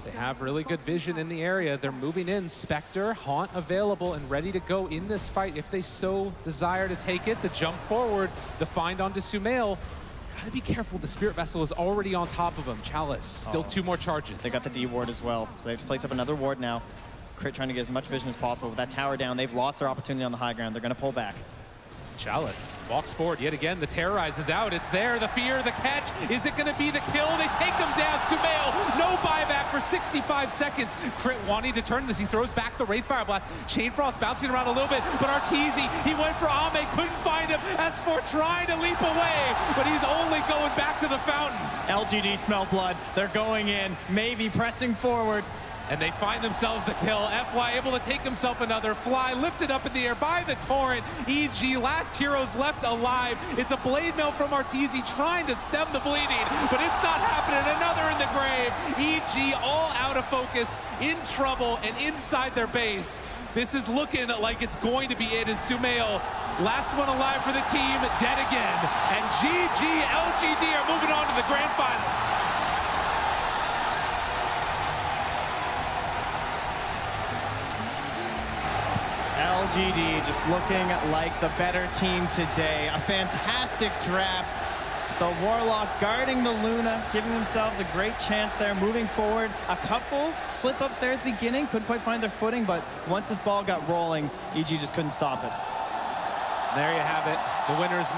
They have really good vision in the area. They're moving in. Spectre, Haunt available and ready to go in this fight if they so desire to take it. The jump forward, the find onto Sumail. Gotta be careful, the Spirit Vessel is already on top of him. Chalice, still 2 more charges. They got the D ward as well, so they have to place up another ward now. Crit trying to get as much vision as possible. With that tower down, they've lost their opportunity on the high ground. They're gonna pull back. Chalice walks forward yet again. The Terrorize is out. It's there. The fear, the catch. Is it going to be the kill? They take them down. Sumail, no buyback for 65 seconds. Crit wanting to turn this. He throws back the Wraithfire Blast. Chainfrost bouncing around a little bit, but Arteezy, he went for Ame, couldn't find him. S4 trying to leap away, but he's only going back to the fountain. LGD smell blood. They're going in, maybe pressing forward. And they find themselves the kill. FY able to take himself another. Fly lifted up in the air by the Torrent. EG, last heroes left alive. It's a blade mail from Arteezy trying to stem the bleeding, but it's not happening. Another in the grave. EG all out of focus, in trouble, and inside their base. This is looking like it's going to be it as Sumail, last one alive for the team, dead again. And LGD are moving on to the grand finals. LGD just looking like the better team today. A fantastic draft. The Warlock guarding the Luna, giving themselves a great chance there, moving forward. A couple slip-ups there at the beginning, couldn't quite find their footing, but once this ball got rolling, EG just couldn't stop it. There you have it. The winners make